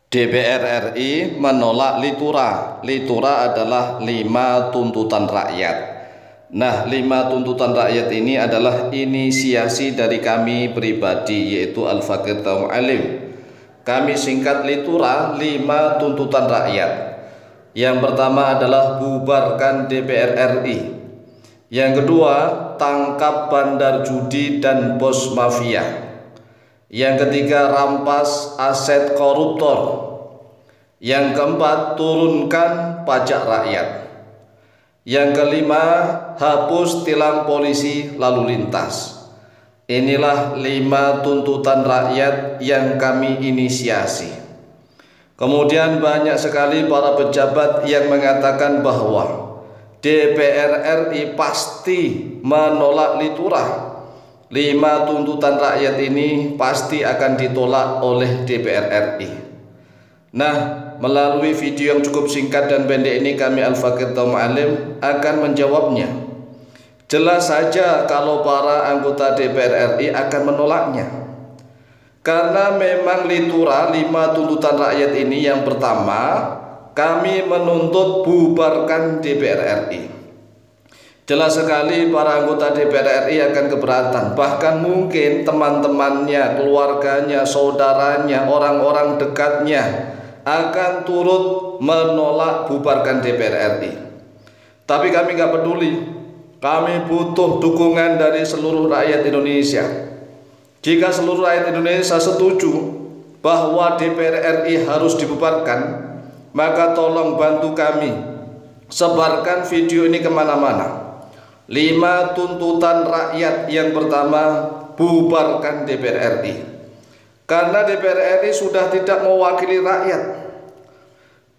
DPR RI menolak Litura. Litura adalah 5 tuntutan rakyat. Nah, 5 tuntutan rakyat ini adalah inisiasi dari kami pribadi, yaitu Al-Fakir Taum Alim. Kami singkat Litura, 5 tuntutan rakyat. Yang pertama adalah bubarkan DPR RI. Yang kedua, tangkap bandar judi dan bos mafia. Yang ketiga, rampas aset koruptor. Yang keempat, turunkan pajak rakyat. Yang kelima, hapus tilang polisi lalu lintas. Inilah 5 tuntutan rakyat yang kami inisiasi. Kemudian banyak sekali para pejabat yang mengatakan bahwa DPR RI pasti menolak Litura. 5 tuntutan rakyat ini pasti akan ditolak oleh DPR RI. Nah, melalui video yang cukup singkat dan pendek ini kami Al-Fakir Taum Alim akan menjawabnya. Jelas saja kalau para anggota DPR RI akan menolaknya. Karena memang Litura 5 tuntutan rakyat ini, yang pertama, kami menuntut bubarkan DPR RI. Jelas sekali para anggota DPR RI akan keberatan. Bahkan mungkin teman-temannya, keluarganya, saudaranya, orang-orang dekatnya akan turut menolak bubarkan DPR RI. Tapi kami nggak peduli. Kami butuh dukungan dari seluruh rakyat Indonesia. Jika seluruh rakyat Indonesia setuju bahwa DPR RI harus dibubarkan, maka tolong bantu kami sebarkan video ini kemana-mana. 5 tuntutan rakyat. Yang pertama, bubarkan DPR RI. Karena DPR RI sudah tidak mewakili rakyat.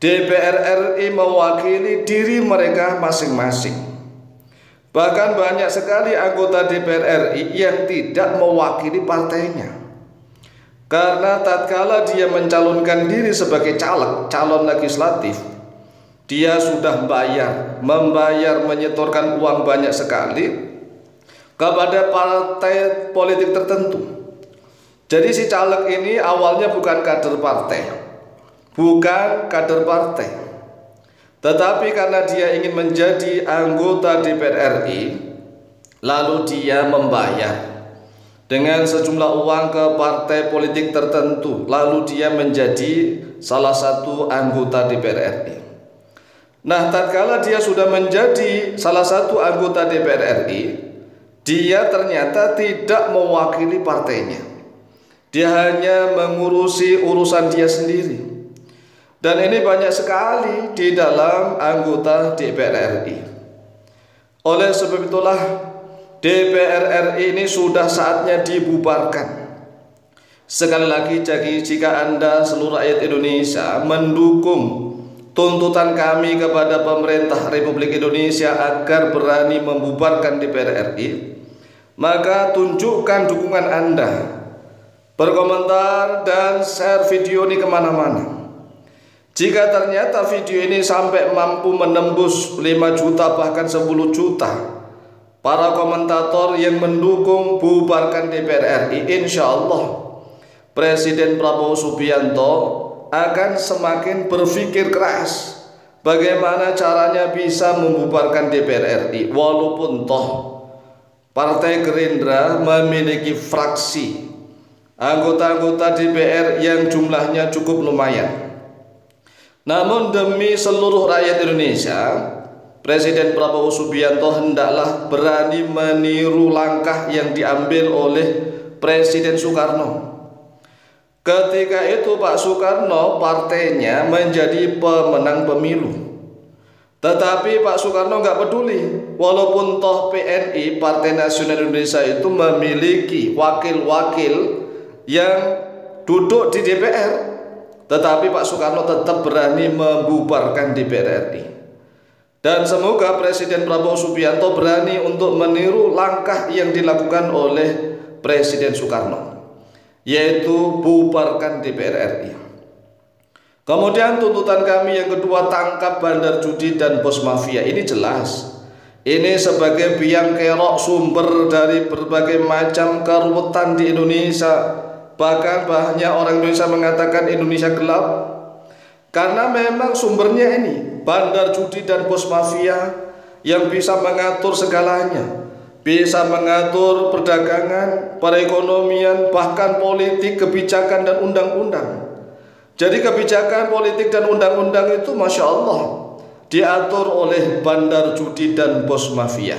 DPR RI mewakili diri mereka masing-masing. Bahkan banyak sekali anggota DPR RI yang tidak mewakili partainya. Karena tatkala dia mencalonkan diri sebagai calon legislatif, dia sudah membayar menyetorkan uang banyak sekali kepada partai politik tertentu. Jadi si caleg ini awalnya bukan kader partai, tetapi karena dia ingin menjadi anggota DPR RI, lalu dia membayar dengan sejumlah uang ke partai politik tertentu, lalu dia menjadi salah satu anggota DPR RI. Nah, tatkala dia sudah menjadi salah satu anggota DPR RI, dia ternyata tidak mewakili partainya. Dia hanya mengurusi urusan dia sendiri. Dan ini banyak sekali di dalam anggota DPR RI. Oleh sebab itulah DPR RI ini sudah saatnya dibubarkan. Sekali lagi, jika Anda seluruh rakyat Indonesia mendukung tuntutan kami kepada pemerintah Republik Indonesia agar berani membubarkan DPR RI, maka tunjukkan dukungan Anda. Berkomentar dan share video ini kemana-mana. Jika ternyata video ini sampai mampu menembus 5 juta bahkan 10 juta para komentator yang mendukung bubarkan DPR RI, insya Allah Presiden Prabowo Subianto akan semakin berpikir keras bagaimana caranya bisa membubarkan DPR RI. Walaupun toh Partai Gerindra memiliki fraksi anggota-anggota DPR yang jumlahnya cukup lumayan. Namun demi seluruh rakyat Indonesia, Presiden Prabowo Subianto hendaklah berani meniru langkah yang diambil oleh Presiden Soekarno. Ketika itu Pak Soekarno partainya menjadi pemenang pemilu. Tetapi Pak Soekarno nggak peduli, walaupun toh PNI, Partai Nasional Indonesia, itu memiliki wakil-wakil yang duduk di DPR, tetapi Pak Soekarno tetap berani membubarkan DPR RI. Dan semoga Presiden Prabowo Subianto berani untuk meniru langkah yang dilakukan oleh Presiden Soekarno, yaitu bubarkan DPR RI. Kemudian tuntutan kami yang kedua, tangkap bandar judi dan bos mafia. Ini jelas, ini sebagai biang kerok sumber dari berbagai macam keruwetan di Indonesia. Bahkan banyak orang Indonesia mengatakan Indonesia gelap. Karena memang sumbernya ini bandar judi dan bos mafia yang bisa mengatur segalanya, bisa mengatur perdagangan, perekonomian, bahkan politik, kebijakan dan undang-undang. Jadi kebijakan politik dan undang-undang itu Masya Allah diatur oleh bandar judi dan bos mafia.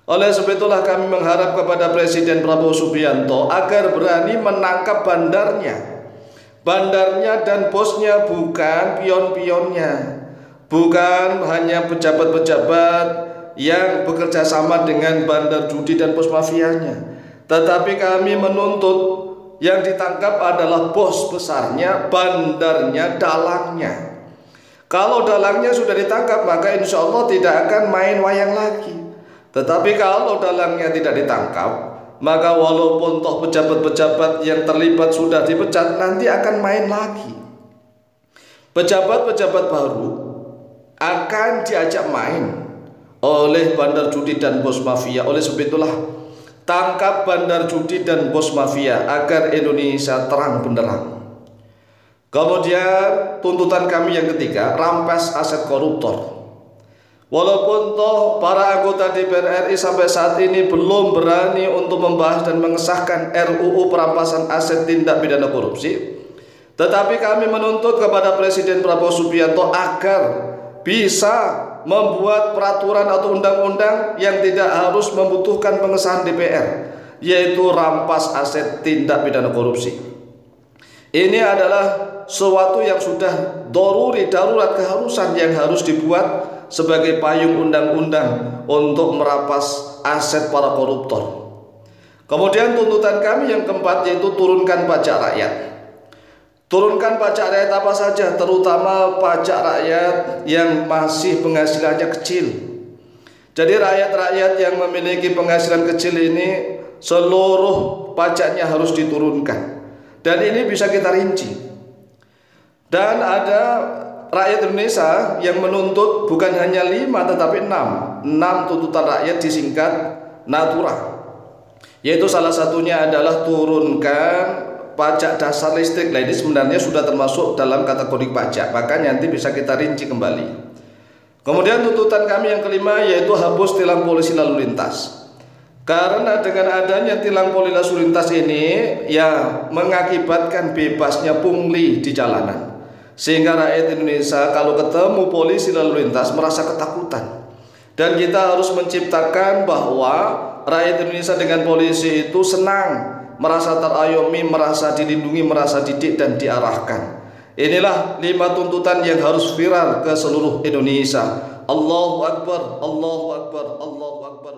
Oleh sebab itulah kami mengharap kepada Presiden Prabowo Subianto agar berani menangkap bandarnya dan bosnya, bukan pion-pionnya, bukan hanya pejabat-pejabat yang bekerja sama dengan bandar judi dan bos mafianya, tetapi kami menuntut yang ditangkap adalah bos besarnya, bandarnya, dalangnya. Kalau dalangnya sudah ditangkap, maka insya Allah tidak akan main wayang lagi. Tetapi kalau dalangnya tidak ditangkap, maka walaupun toh pejabat-pejabat yang terlibat sudah dipecat, nanti akan main lagi. Pejabat-pejabat baru akan diajak main oleh bandar judi dan bos mafia. Oleh sebab itulah tangkap bandar judi dan bos mafia agar Indonesia terang benderang. Kemudian tuntutan kami yang ketiga, rampas aset koruptor. Walaupun toh para anggota DPR RI sampai saat ini belum berani untuk membahas dan mengesahkan RUU perampasan aset tindak pidana korupsi, tetapi kami menuntut kepada Presiden Prabowo Subianto agar bisa membuat peraturan atau undang-undang yang tidak harus membutuhkan pengesahan DPR, yaitu rampas aset tindak pidana korupsi. Ini adalah sesuatu yang sudah darurat keharusan yang harus dibuat sebagai payung undang-undang untuk merampas aset para koruptor. Kemudian tuntutan kami yang keempat yaitu turunkan pajak rakyat. Turunkan pajak rakyat apa saja, terutama pajak rakyat yang masih penghasilannya kecil. Jadi rakyat-rakyat yang memiliki penghasilan kecil ini seluruh pajaknya harus diturunkan. Dan ini bisa kita rinci. Dan ada rakyat Indonesia yang menuntut bukan hanya 5 tetapi 6 tuntutan rakyat disingkat Natura, yaitu salah satunya adalah turunkan pajak dasar listrik. Nah, ini sebenarnya sudah termasuk dalam kategori pajak, makanya nanti bisa kita rinci kembali. Kemudian tuntutan kami yang kelima yaitu hapus tilang polisi lalu lintas. Karena dengan adanya tilang polisi lalu lintas ini ya mengakibatkan bebasnya pungli di jalanan, sehingga rakyat Indonesia kalau ketemu polisi lalu lintas merasa ketakutan. Dan kita harus menciptakan bahwa rakyat Indonesia dengan polisi itu senang, merasa terayomi, merasa dilindungi, merasa didik dan diarahkan. Inilah 5 tuntutan yang harus viral ke seluruh Indonesia. Allahu Akbar, Allahu Akbar, Allahu Akbar.